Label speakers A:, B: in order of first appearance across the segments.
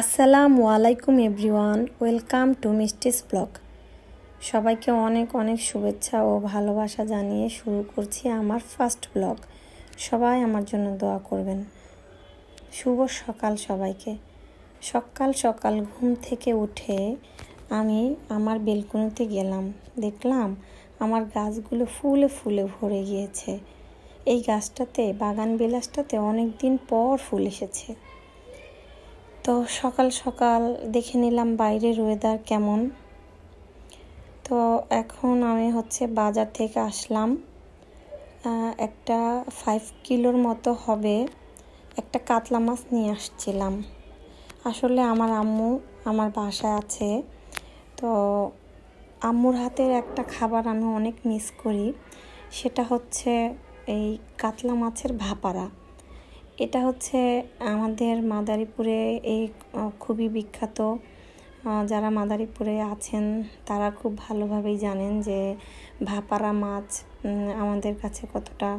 A: আসসালামু আলাইকুম everyone, welcome to মিষ্টিস blog. সবাইকে অনেক অনেক শুভেচ্ছা ও ভালোবাসা জানিয়ে শুরু করছি আমার ফার্স্ট ব্লগ। সবাই আমার জন্য দোয়া করবেন। শুভ সকাল সবাইকে। সকাল সকাল ঘুম থেকে উঠে আমি আমার বেলকনিতে গেলাম, দেখলাম আমার গাছগুলো ফুলে ফুলে ভরে গিয়েছে। এই গাছটাতে, বাগান বিলাসটাতে অনেক দিন পর ফুল এসেছে। তো সকাল সকাল দেখে নিলাম বাইরের ওয়েদার কেমন। তো এখন আমি বাজার থেকে আসলাম, একটা 5 কিলোর মতো হবে একটা কাতলা মাছ নিয়ে আসছিলাম। আসলে আমার আম্মু আমার বাসায় আছে, তো আম্মুর হাতের একটা খাবার আমি অনেক মিস করি, সেটা হচ্ছে এই কাতলা মাছের ভাপারা। এটা আমাদের মাদারীপুরে এই খুবই বিখ্যাত। যারা মাদারীপুরে আছেন তারা খুব ভালোভাবেই জানেন যে ভাপারা মাছ আমাদের কাছে কতটা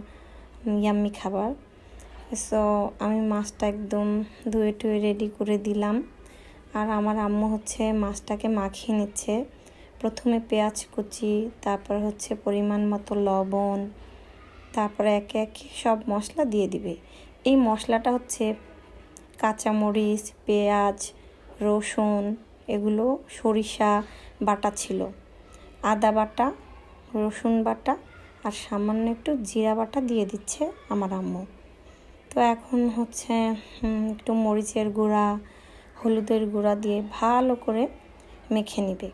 A: ইয়াম্মি খাবার। সো আমি মাছটা একদম ধুয়ে টুয়ে রেডি করে দিলাম, আর আমার আম্মু মাছটাকে মাখিয়ে নিচ্ছে। প্রথমে পেঁয়াজ কুচি, তারপর পরিমাণ মতো লবণ, তারপরে একে একে সব মশলা দিয়ে দিবে। এই মশলাটা কাঁচামরিচ, পেঁয়াজ, রসুন, এগুলো সরিষা বাটা ছিল, আদা বাটা, রসুন বাটা আর সামান্য একটু জিরা বাটা দিয়ে দিচ্ছে আমার আম্মু। তো এখন একটু মরিচের গুঁড়া, হলুদের গুঁড়া দিয়ে ভালো করে মেখে নেবে।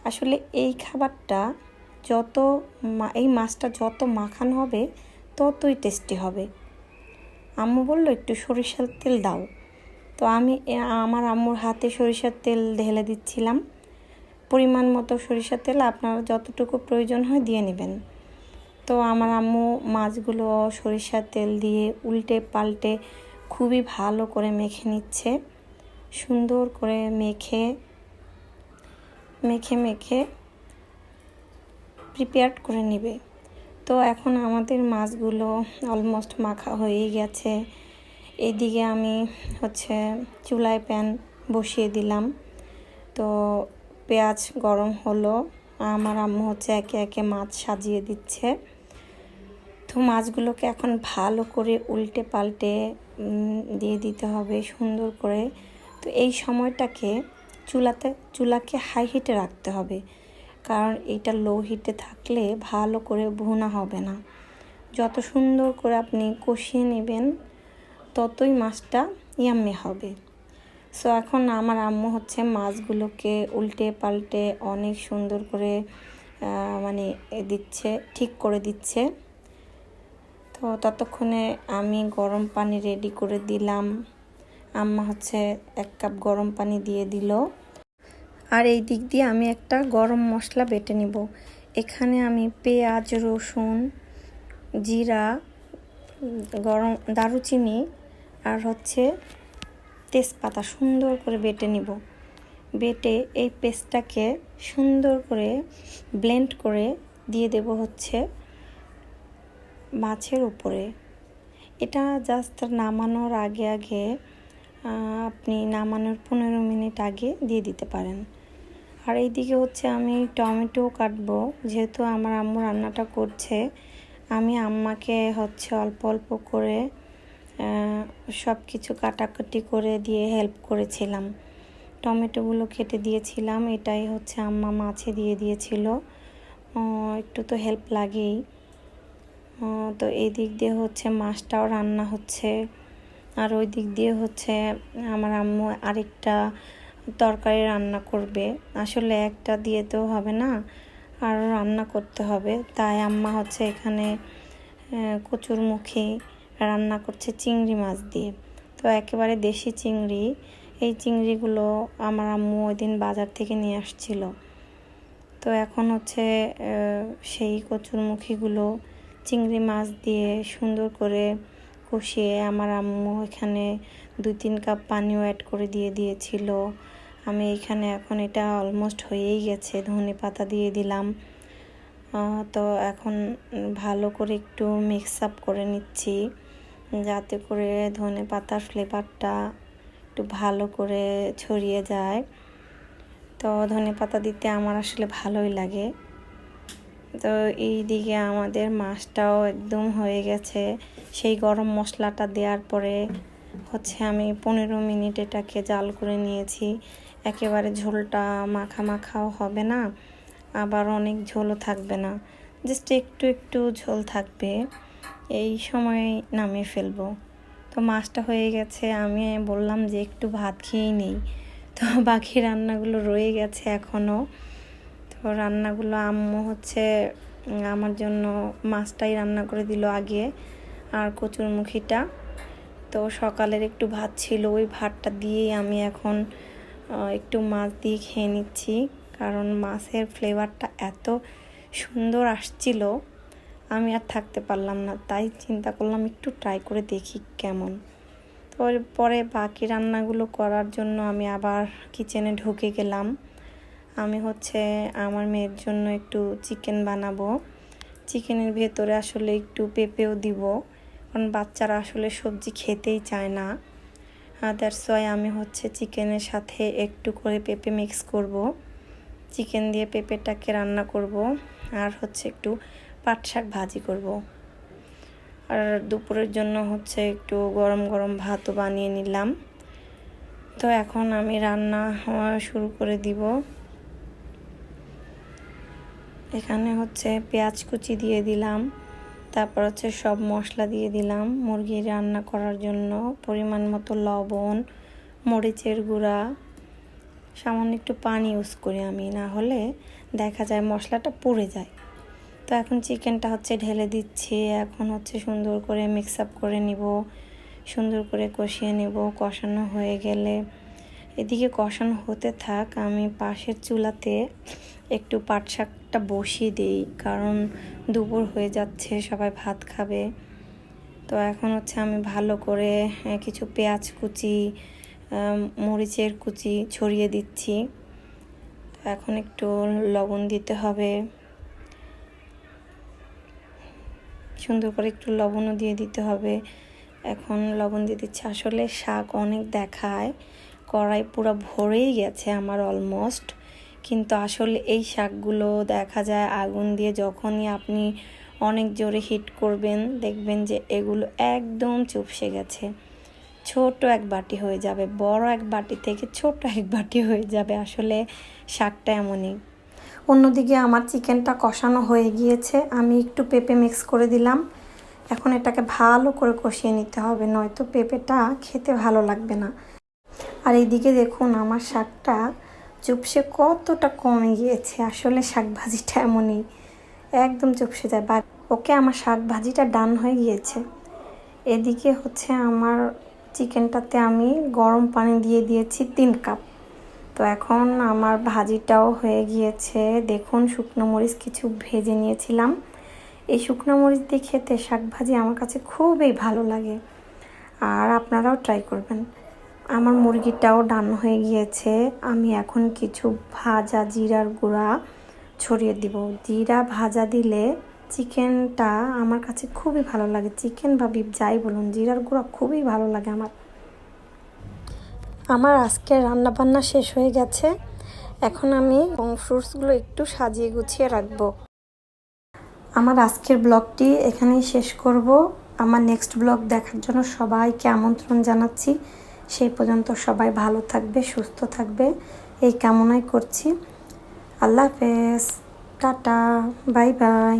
A: আসলে এই খাবারটা এই মাছটা যত মাখানো হবে ততই টেস্টি হবে। আম্মু বলল একটু সরিষার তেল দাও, তো আমি আমার আম্মুর হাতে সরিষার তেল ঢেলে দিচ্ছিলাম। পরিমাণ মতো সরিষার তেল আপনারা যতটুকু প্রয়োজন হয় দিয়ে নেবেন। তো আমার আম্মু মাছগুলো সরিষার তেল দিয়ে উল্টে পাল্টে খুবই ভালো করে মেখে নিচ্ছে। সুন্দর করে মেখে প্রিপেয়ার করে নেবে। তো এখন আমাদের মাছগুলো অলমোস্ট মাখা হয়েই গেছে। এইদিকে আমি চুলায় প্যান বসিয়ে দিলাম। তো পেঁয়াজ গরম হলো, আমার আম্মু একে একে মাছ সাজিয়ে দিচ্ছে। তো মাছগুলোকে এখন ভালো করে উল্টে পাল্টে দিয়ে দিতে হবে সুন্দর করে। তো এই সময়টাকে চুলাকে হাই হিটে রাখতে হবে, কারণ এটা লো হিটে থাকলে ভালো করে ভুনা হবে না। যত সুন্দর করে আপনি কষিয়ে নেবেন ততই মাছটা ইয়াম্মি হবে। সো এখন আমার আম্মু মাছগুলোকে উল্টে পাল্টে অনেক সুন্দর করে ঠিক করে দিচ্ছে। তো ততক্ষণে আমি গরম পানি রেডি করে দিলাম। আম্মা 1 কাপ গরম পানি দিয়ে দিল, আর এই দিক দিয়ে আমি একটা গরম মশলা বেটে নিব। এখানে আমি পেঁয়াজ, রসুন, জিরা, দারুচিনি আর তেজপাতা সুন্দর করে বেটে নিব। বেটে এই পেস্টটাকে সুন্দর করে ব্লেন্ড করে দিয়ে দেব মাছের উপরে। এটা জাস্ট নামানোর আগে আপনি নামানোর 15 মিনিট আগে দিয়ে দিতে পারেন। আর এইদিকে আমি টমেটো কাটবো, যেহেতু আমার আম্মু রান্নাটা করছে। আমি আম্মাকে অল্প অল্প করে সব কিছু কাটাকাটি করে দিয়ে হেল্প করেছিলাম। টমেটোগুলো কেটে দিয়েছিলাম, এটাই আম্মা মাছে দিয়ে দিয়েছিল। একটু তো হেল্প লাগেই। তো এই দিক দিয়ে মাছটাও রান্না হচ্ছে, আর ওই দিক দিয়ে আমার আম্মু আরেকটা তরকারি রান্না করবে। আসলে একটা দিয়ে তো হবে না, আরও রান্না করতে হবে। তাই আম্মা এখানে কচুরমুখী রান্না করছে চিংড়ি মাছ দিয়ে। তো একেবারে দেশি চিংড়ি। এই চিংড়িগুলো আমার আম্মু ওই দিন বাজার থেকে নিয়ে আসছিল। তো এখন সেই কচুরমুখীগুলো চিংড়ি মাছ দিয়ে সুন্দর করে কষিয়ে আমার আম্মু এখানে 2-3 কাপ পানিও অ্যাড করে দিয়ে দিয়েছিল। আমি এখানে এখন এটা অলমোস্ট হয়েই গেছে, ধনে পাতা দিয়ে দিলাম। তো এখন ভালো করে একটু মিক্স আপ করে নিচ্ছি, যাতে করে ধনে পাতার ফ্লেভারটা একটু ভালো করে ছড়িয়ে যায়। তো ধনেপাতা দিতে আমার আসলে ভালোই লাগে। তো এই দিকে আমাদের মাছটাও একদম হয়ে গেছে। সেই গরম মশলাটা দেওয়ার পরে হচ্ছে আমি 15 মিনিট এটাকে জাল করে নিয়েছি। একেবারে ঝোলটা মাখা মাখাও হবে না, আবার অনেক ঝোলও থাকবে না, জাস্ট একটু একটু ঝোল থাকবে। এই সময় নামিয়ে ফেলবো। তো মাছটা হয়ে গেছে, আমি বললাম যে একটু ভাত খেয়েই নেই। তো বাকি রান্নাগুলো রয়ে গেছে এখনও। তো রান্নাগুলো আম্মু হচ্ছে আমার জন্য মাছটাই রান্না করে দিল আগে, আর কচুরমুখিটা। তো সকালের একটু ভাত ছিল, ওই ভাতটা দিয়েই আমি এখন একটু মাছ দিয়ে খেয়ে নিচ্ছি, কারণ মাছের ফ্লেভারটা এত সুন্দর আসছিল, আমি আর থাকতে পারলাম না। তাই চিন্তা করলাম একটু ট্রাই করে দেখি কেমন। তো পরে বাকি রান্নাগুলো করার জন্য আমি আবার কিচেনে ঢুকে গেলাম। আমি হচ্ছে আমার মেয়ের জন্য একটু চিকেন বানাবো। চিকেনের ভেতরে আসলে একটু পেঁপেও দিব, কারণ বাচ্চারা আসলে সবজি খেতেই চায় না। দ্যাটস ওয়াই আমি হচ্ছে চিকেনের সাথে একটু করে পেঁপে মিক্স করব। চিকেন দিয়ে পেঁপেটাকে রান্না করব, আর হচ্ছে একটু পাট শাক ভাজি করব। আর দুপুরের জন্য হচ্ছে একটু গরম গরম ভাতও বানিয়ে নিলাম। তো এখন আমি রান্না শুরু করে দিব। এখানে হচ্ছে পেঁয়াজ কুচি দিয়ে দিলাম, তারপর হচ্ছে সব মশলা দিয়ে দিলাম। মুরগি রান্না করার জন্য পরিমাণ মতো লবণ, মরিচের গুঁড়া, সামান্য একটু পানি ইউজ করি আমি, না হলে দেখা যায় মশলাটা পুড়ে যায়। তো এখন চিকেনটা হচ্ছে ঢেলে দিচ্ছি। এখন হচ্ছে সুন্দর করে মিক্স আপ করে নিব, সুন্দর করে কষিয়ে নেব। কষানো হয়ে গেলে এদিকে কষানো হতে থাক, আমি পাশের চুলাতে একটু পাট শাকটা বসিয়ে দিই, কারণ দুপুর হয়ে যাচ্ছে, সবাই ভাত খাবে। তো এখন হচ্ছে আমি ভালো করে কিছু পেঁয়াজ কুচি, মরিচের কুচি ছড়িয়ে দিচ্ছি। এখন একটু লবণ দিতে হবে, সুন্দর করে একটু লবণও দিয়ে দিতে হবে। এখন লবণ দিয়ে দিচ্ছি। আসলে শাক অনেক দেখায়, কড়াই পুরো ভরেই গেছে আমার অলমোস্ট, কিন্তু আসলে এই শাকগুলো দেখা যায় আগুন দিয়ে যখনই আপনি অনেক জোরে হিট করবেন, দেখবেন যে এগুলো একদম চুপসে গেছে। ছোট এক বাটি হয়ে যাবে, বড় এক বাটি থেকে ছোট এক বাটি হয়ে যাবে। আসলে শাকটা এমনই। অন্যদিকে আমার চিকেনটা কষানো হয়ে গিয়েছে, আমি একটু পেঁপে মিক্স করে দিলাম। এখন এটাকে ভালো করে কষিয়ে নিতে হবে, নয়তো পেঁপেটা খেতে ভালো লাগবে না। আর এইদিকে দেখুন আমার শাকটা চুপসে কতটা কমে গিয়েছে। আসলে শাক ভাজিটা এমনই, একদম চুপসে যায়। বা ওকে, আমার শাক ভাজিটা ডান হয়ে গিয়েছে। এদিকে হচ্ছে আমার চিকেনটাতে আমি গরম পানি দিয়ে দিয়েছি 3 কাপ। তো এখন আমার ভাজিটাও হয়ে গিয়েছে। দেখুন, শুকনো মরিচ কিছু ভেজে নিয়েছিলাম। এই শুকনো মরিচ দিয়ে খেতে শাক ভাজি আমার কাছে খুবই ভালো লাগে, আর আপনারাও ট্রাই করবেন। আমার মুরগিটাও ডান হয়ে গিয়েছে। আমি এখন কিছু ভাজা জিরার গুঁড়া ছড়িয়ে দিব। জিরা ভাজা দিলে চিকেনটা আমার কাছে খুবই ভালো লাগে। চিকেন বা বিফ যাই বলুন, জিরার গুঁড়া খুবই ভালো লাগে আমার আজকের রান্নাবান্না শেষ হয়ে গেছে। এখন আমি ফ্রুটসগুলো একটু সাজিয়ে গুছিয়ে রাখবো। আমার আজকের ব্লগটি এখানেই শেষ করব। আমার নেক্সট ব্লগ দেখার জন্য সবাইকে আমন্ত্রণ জানাচ্ছি। সেই পর্যন্ত সবাই ভালো থাকবে, সুস্থ থাকবে, এই কামনাই করছি। আল্লাহ হাফেজ, টাটা, বাই বাই।